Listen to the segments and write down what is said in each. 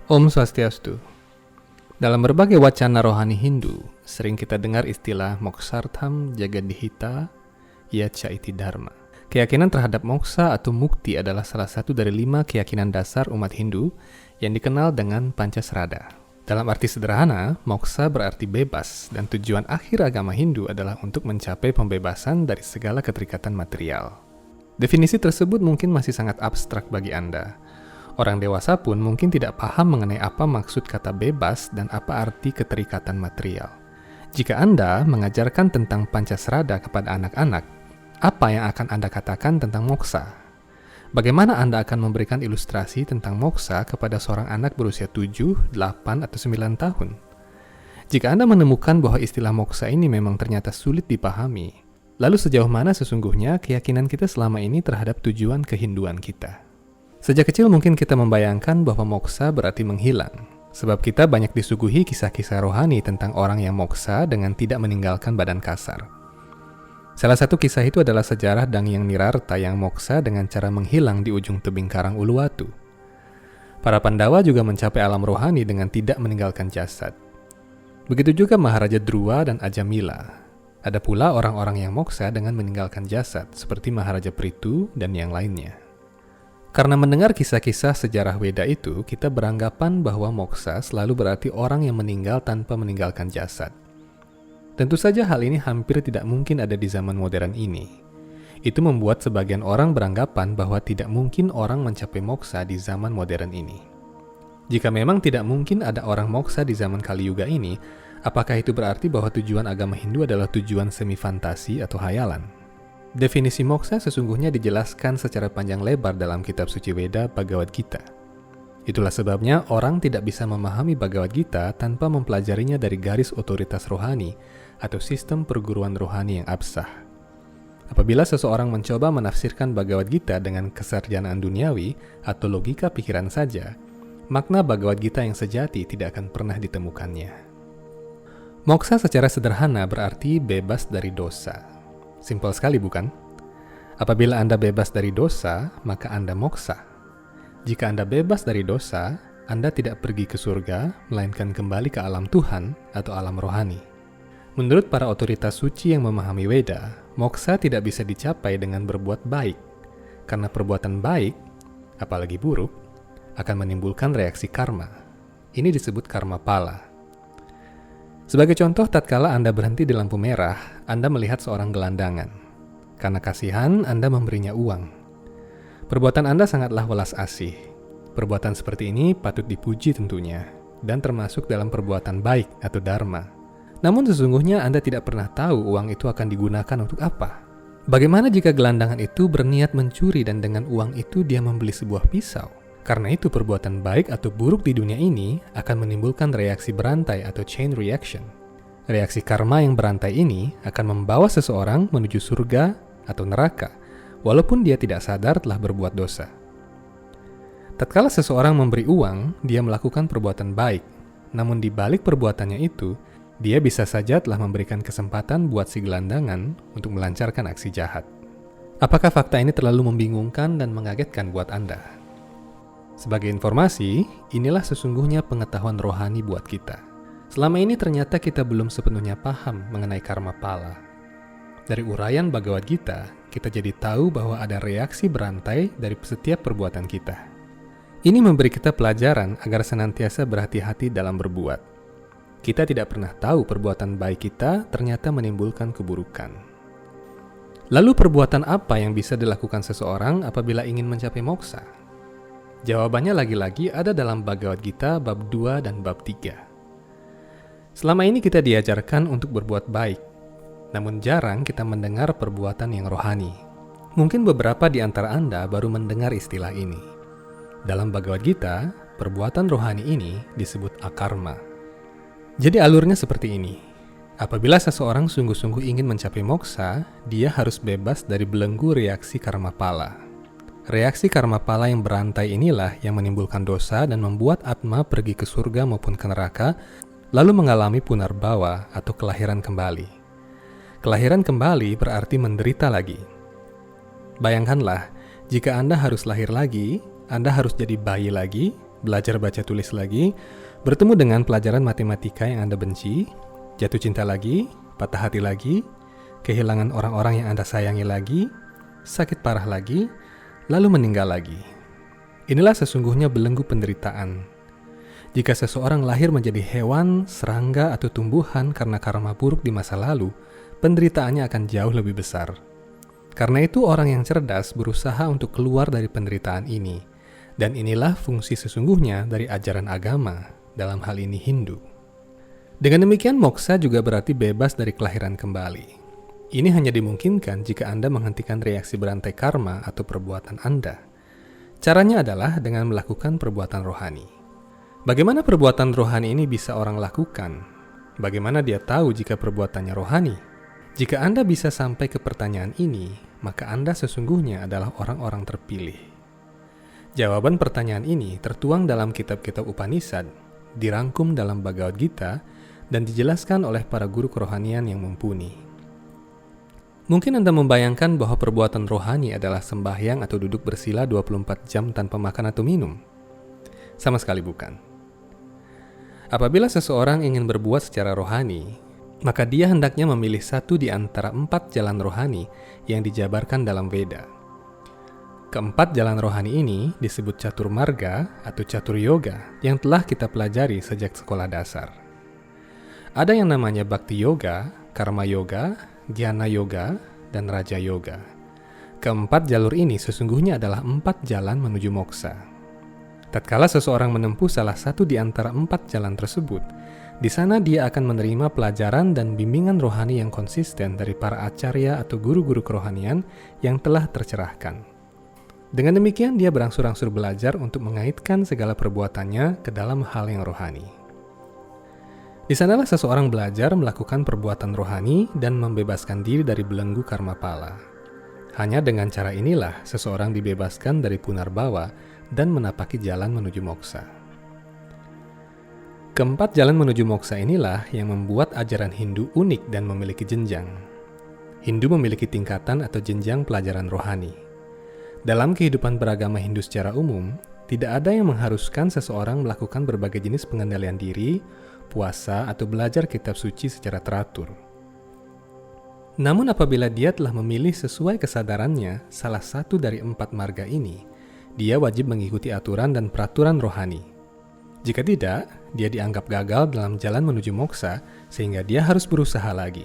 Om Swastiastu. Dalam berbagai wacana rohani Hindu, sering kita dengar istilah Moksartham Jagadihita Yachaiti Dharma. Keyakinan terhadap moksa atau mukti adalah salah satu dari 5 keyakinan dasar umat Hindu yang dikenal dengan Pancasrada. Dalam arti sederhana, moksa berarti bebas, dan tujuan akhir agama Hindu adalah untuk mencapai pembebasan dari segala keterikatan material. Definisi tersebut mungkin masih sangat abstrak bagi Anda. Orang dewasa pun mungkin tidak paham mengenai apa maksud kata bebas dan apa arti keterikatan material. Jika Anda mengajarkan tentang Pancasrada kepada anak-anak, apa yang akan Anda katakan tentang moksa? Bagaimana Anda akan memberikan ilustrasi tentang moksa kepada seorang anak berusia 7, 8, atau 9 tahun? Jika Anda menemukan bahwa istilah moksa ini memang ternyata sulit dipahami, lalu sejauh mana sesungguhnya keyakinan kita selama ini terhadap tujuan kehinduan kita? Sejak kecil mungkin kita membayangkan bahwa moksa berarti menghilang, sebab kita banyak disuguhi kisah-kisah rohani tentang orang yang moksa dengan tidak meninggalkan badan kasar. Salah satu kisah itu adalah sejarah Danghyang Nirartha yang moksa dengan cara menghilang di ujung tebing karang Uluwatu. Para Pandawa juga mencapai alam rohani dengan tidak meninggalkan jasad. Begitu juga Maharaja Dhruva dan Ajamila. Ada pula orang-orang yang moksa dengan meninggalkan jasad, seperti Maharaja Prithu dan yang lainnya. Karena mendengar kisah-kisah sejarah Weda itu, kita beranggapan bahwa moksa selalu berarti orang yang meninggal tanpa meninggalkan jasad. Tentu saja hal ini hampir tidak mungkin ada di zaman modern ini. Itu membuat sebagian orang beranggapan bahwa tidak mungkin orang mencapai moksa di zaman modern ini. Jika memang tidak mungkin ada orang moksa di zaman Kali Yuga ini, apakah itu berarti bahwa tujuan agama Hindu adalah tujuan semi fantasi atau hayalan? Definisi moksa sesungguhnya dijelaskan secara panjang lebar dalam kitab suci Weda Bhagavad Gita. Itulah sebabnya orang tidak bisa memahami Bhagavad Gita tanpa mempelajarinya dari garis otoritas rohani atau sistem perguruan rohani yang absah. Apabila seseorang mencoba menafsirkan Bhagavad Gita dengan kesarjanaan duniawi atau logika pikiran saja, makna Bhagavad Gita yang sejati tidak akan pernah ditemukannya. Moksa secara sederhana berarti bebas dari dosa. Simpel sekali bukan? Apabila Anda bebas dari dosa, maka Anda moksa. Jika Anda bebas dari dosa, Anda tidak pergi ke surga, melainkan kembali ke alam Tuhan atau alam rohani. Menurut para otoritas suci yang memahami Weda, moksa tidak bisa dicapai dengan berbuat baik, karena perbuatan baik, apalagi buruk, akan menimbulkan reaksi karma. Ini disebut karma pala. Sebagai contoh, tatkala Anda berhenti di lampu merah, Anda melihat seorang gelandangan. Karena kasihan, Anda memberinya uang. Perbuatan Anda sangatlah welas asih. Perbuatan seperti ini patut dipuji tentunya, dan termasuk dalam perbuatan baik atau dharma. Namun sesungguhnya Anda tidak pernah tahu uang itu akan digunakan untuk apa. Bagaimana jika gelandangan itu berniat mencuri dan dengan uang itu dia membeli sebuah pisau? Karena itu perbuatan baik atau buruk di dunia ini akan menimbulkan reaksi berantai atau chain reaction. Reaksi karma yang berantai ini akan membawa seseorang menuju surga atau neraka, walaupun dia tidak sadar telah berbuat dosa. Tatkala seseorang memberi uang, dia melakukan perbuatan baik, namun di balik perbuatannya itu, dia bisa saja telah memberikan kesempatan buat si gelandangan untuk melancarkan aksi jahat. Apakah fakta ini terlalu membingungkan dan mengagetkan buat Anda? Sebagai informasi, inilah sesungguhnya pengetahuan rohani buat kita. Selama ini ternyata kita belum sepenuhnya paham mengenai karma pala. Dari uraian Bhagavad Gita, kita jadi tahu bahwa ada reaksi berantai dari setiap perbuatan kita. Ini memberi kita pelajaran agar senantiasa berhati-hati dalam berbuat. Kita tidak pernah tahu perbuatan baik kita ternyata menimbulkan keburukan. Lalu perbuatan apa yang bisa dilakukan seseorang apabila ingin mencapai moksa? Jawabannya lagi-lagi ada dalam Bhagavad Gita bab 2 dan bab 3. Selama ini kita diajarkan untuk berbuat baik, namun jarang kita mendengar perbuatan yang rohani. Mungkin beberapa di antara Anda baru mendengar istilah ini. Dalam Bhagavad Gita, perbuatan rohani ini disebut akarma. Jadi alurnya seperti ini. Apabila seseorang sungguh-sungguh ingin mencapai moksa, dia harus bebas dari belenggu reaksi karma pala. Reaksi karma pala yang berantai inilah yang menimbulkan dosa dan membuat atma pergi ke surga maupun ke neraka, lalu mengalami punarbawa atau kelahiran kembali. Kelahiran kembali berarti menderita lagi. Bayangkanlah, jika Anda harus lahir lagi, Anda harus jadi bayi lagi, belajar baca tulis lagi, bertemu dengan pelajaran matematika yang Anda benci, jatuh cinta lagi, patah hati lagi, kehilangan orang-orang yang Anda sayangi lagi, sakit parah lagi, lalu meninggal lagi. Inilah sesungguhnya belenggu penderitaan. Jika seseorang lahir menjadi hewan, serangga, atau tumbuhan karena karma buruk di masa lalu, penderitaannya akan jauh lebih besar. Karena itu orang yang cerdas berusaha untuk keluar dari penderitaan ini. Dan inilah fungsi sesungguhnya dari ajaran agama, dalam hal ini Hindu. Dengan demikian moksa juga berarti bebas dari kelahiran kembali. Ini hanya dimungkinkan jika Anda menghentikan reaksi berantai karma atau perbuatan Anda. Caranya adalah dengan melakukan perbuatan rohani. Bagaimana perbuatan rohani ini bisa orang lakukan? Bagaimana dia tahu jika perbuatannya rohani? Jika Anda bisa sampai ke pertanyaan ini, maka Anda sesungguhnya adalah orang-orang terpilih. Jawaban pertanyaan ini tertuang dalam kitab-kitab Upanishad, dirangkum dalam Bhagavad Gita, dan dijelaskan oleh para guru kerohanian yang mumpuni. Mungkin Anda membayangkan bahwa perbuatan rohani adalah sembahyang atau duduk bersila 24 jam tanpa makan atau minum. Sama sekali bukan. Apabila seseorang ingin berbuat secara rohani, maka dia hendaknya memilih satu di antara 4 jalan rohani yang dijabarkan dalam Veda. Keempat jalan rohani ini disebut catur marga atau catur yoga yang telah kita pelajari sejak sekolah dasar. Ada yang namanya bhakti yoga, karma yoga, dhyana yoga, dan raja yoga. Keempat jalur ini sesungguhnya adalah 4 jalan menuju moksa. Tatkala seseorang menempuh salah satu di antara 4 jalan tersebut, di sana dia akan menerima pelajaran dan bimbingan rohani yang konsisten dari para acarya atau guru-guru kerohanian yang telah tercerahkan. Dengan demikian dia berangsur-angsur belajar untuk mengaitkan segala perbuatannya ke dalam hal yang rohani. Di sanalah seseorang belajar melakukan perbuatan rohani dan membebaskan diri dari belenggu karma pala. Hanya dengan cara inilah seseorang dibebaskan dari punarbawa dan menapaki jalan menuju moksa. Keempat jalan menuju moksa inilah yang membuat ajaran Hindu unik dan memiliki jenjang. Hindu memiliki tingkatan atau jenjang pelajaran rohani. Dalam kehidupan beragama Hindu secara umum, tidak ada yang mengharuskan seseorang melakukan berbagai jenis pengendalian diri, puasa, atau belajar kitab suci secara teratur. Namun apabila dia telah memilih sesuai kesadarannya salah satu dari 4 marga ini, dia wajib mengikuti aturan dan peraturan rohani. Jika tidak, dia dianggap gagal dalam jalan menuju moksa sehingga dia harus berusaha lagi.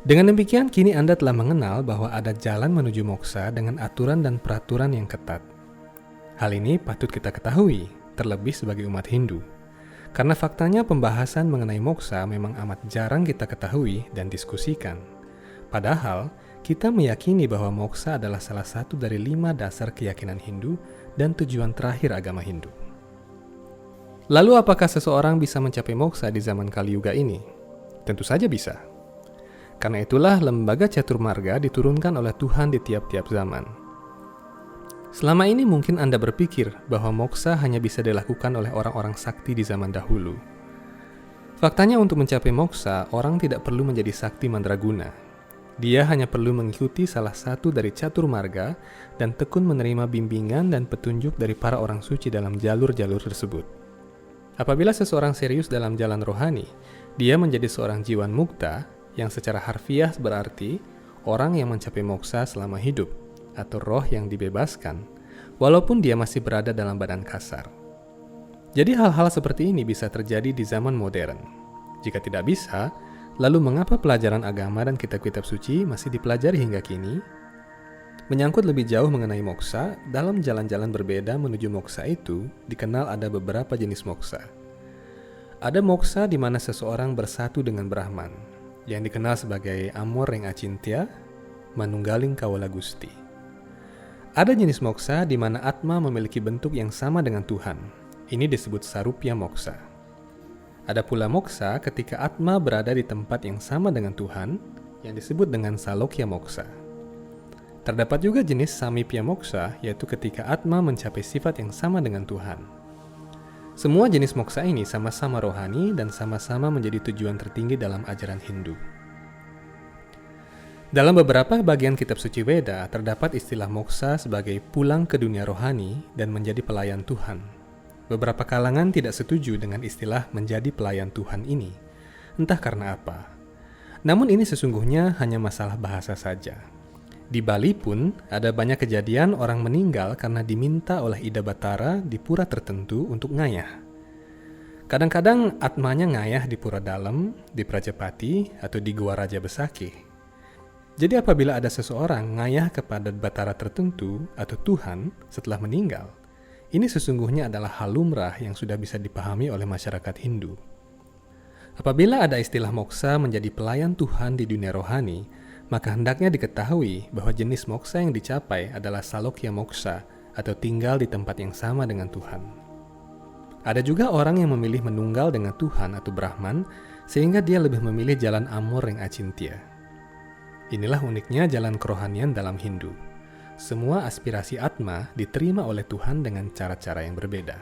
Dengan demikian, kini Anda telah mengenal bahwa ada jalan menuju moksa dengan aturan dan peraturan yang ketat. Hal ini patut kita ketahui, terlebih sebagai umat Hindu. Karena faktanya pembahasan mengenai moksa memang amat jarang kita ketahui dan diskusikan. Padahal, kita meyakini bahwa moksa adalah salah satu dari 5 dasar keyakinan Hindu dan tujuan terakhir agama Hindu. Lalu apakah seseorang bisa mencapai moksa di zaman Kali Yuga ini? Tentu saja bisa. Karena itulah lembaga catur marga diturunkan oleh Tuhan di tiap-tiap zaman. Selama ini mungkin Anda berpikir bahwa moksa hanya bisa dilakukan oleh orang-orang sakti di zaman dahulu. Faktanya untuk mencapai moksa, orang tidak perlu menjadi sakti mandraguna. Dia hanya perlu mengikuti salah satu dari catur marga dan tekun menerima bimbingan dan petunjuk dari para orang suci dalam jalur-jalur tersebut. Apabila seseorang serius dalam jalan rohani, dia menjadi seorang jiwan mukta, yang secara harfiah berarti orang yang mencapai moksa selama hidup atau roh yang dibebaskan walaupun dia masih berada dalam badan kasar. Jadi hal-hal seperti ini bisa terjadi di zaman modern. Jika tidak bisa, lalu mengapa pelajaran agama dan kitab-kitab suci masih dipelajari hingga kini? Menyangkut lebih jauh mengenai moksa, dalam jalan-jalan berbeda menuju moksa itu dikenal ada beberapa jenis moksa. Ada moksa di mana seseorang bersatu dengan Brahman, yang dikenal sebagai Amor Reng Acintya, Manunggaling Kawala Gusti. Ada jenis moksa di mana Atma memiliki bentuk yang sama dengan Tuhan. Ini disebut Sarupya Moksa. Ada pula moksa ketika Atma berada di tempat yang sama dengan Tuhan, yang disebut dengan Salokya Moksa. Terdapat juga jenis Samipya Moksa, yaitu ketika Atma mencapai sifat yang sama dengan Tuhan. Semua jenis moksa ini sama-sama rohani dan sama-sama menjadi tujuan tertinggi dalam ajaran Hindu. Dalam beberapa bagian kitab suci Veda, terdapat istilah moksa sebagai pulang ke dunia rohani dan menjadi pelayan Tuhan. Beberapa kalangan tidak setuju dengan istilah menjadi pelayan Tuhan ini, entah karena apa. Namun ini sesungguhnya hanya masalah bahasa saja. Di Bali pun ada banyak kejadian orang meninggal karena diminta oleh Ida Batara di pura tertentu untuk ngayah. Kadang-kadang atmanya ngayah di pura dalam, di Prajapati, atau di Gua Raja Besakih. Jadi apabila ada seseorang ngayah kepada Batara tertentu atau Tuhan setelah meninggal, ini sesungguhnya adalah hal lumrah yang sudah bisa dipahami oleh masyarakat Hindu. Apabila ada istilah moksa menjadi pelayan Tuhan di dunia rohani, maka hendaknya diketahui bahwa jenis moksa yang dicapai adalah salokya moksa atau tinggal di tempat yang sama dengan Tuhan. Ada juga orang yang memilih menunggal dengan Tuhan atau Brahman sehingga dia lebih memilih jalan amor yang acintya. Inilah uniknya jalan kerohanian dalam Hindu. Semua aspirasi atma diterima oleh Tuhan dengan cara-cara yang berbeda.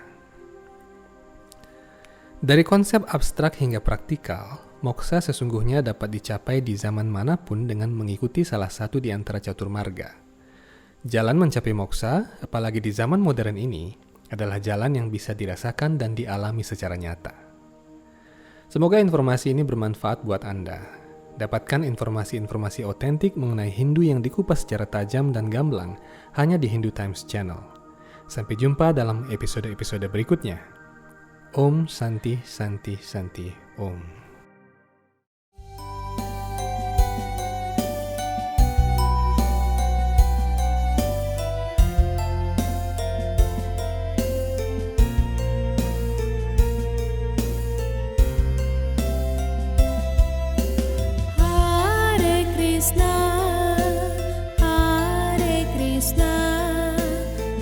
Dari konsep abstrak hingga praktikal, moksa sesungguhnya dapat dicapai di zaman manapun dengan mengikuti salah satu di antara caturmarga. Jalan mencapai moksa, apalagi di zaman modern ini, adalah jalan yang bisa dirasakan dan dialami secara nyata. Semoga informasi ini bermanfaat buat Anda. Dapatkan informasi-informasi otentik mengenai Hindu yang dikupas secara tajam dan gamblang hanya di Hindu Times Channel. Sampai jumpa dalam episode-episode berikutnya. Om Santi Santi Santi Om.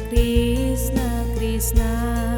Krishna Krishna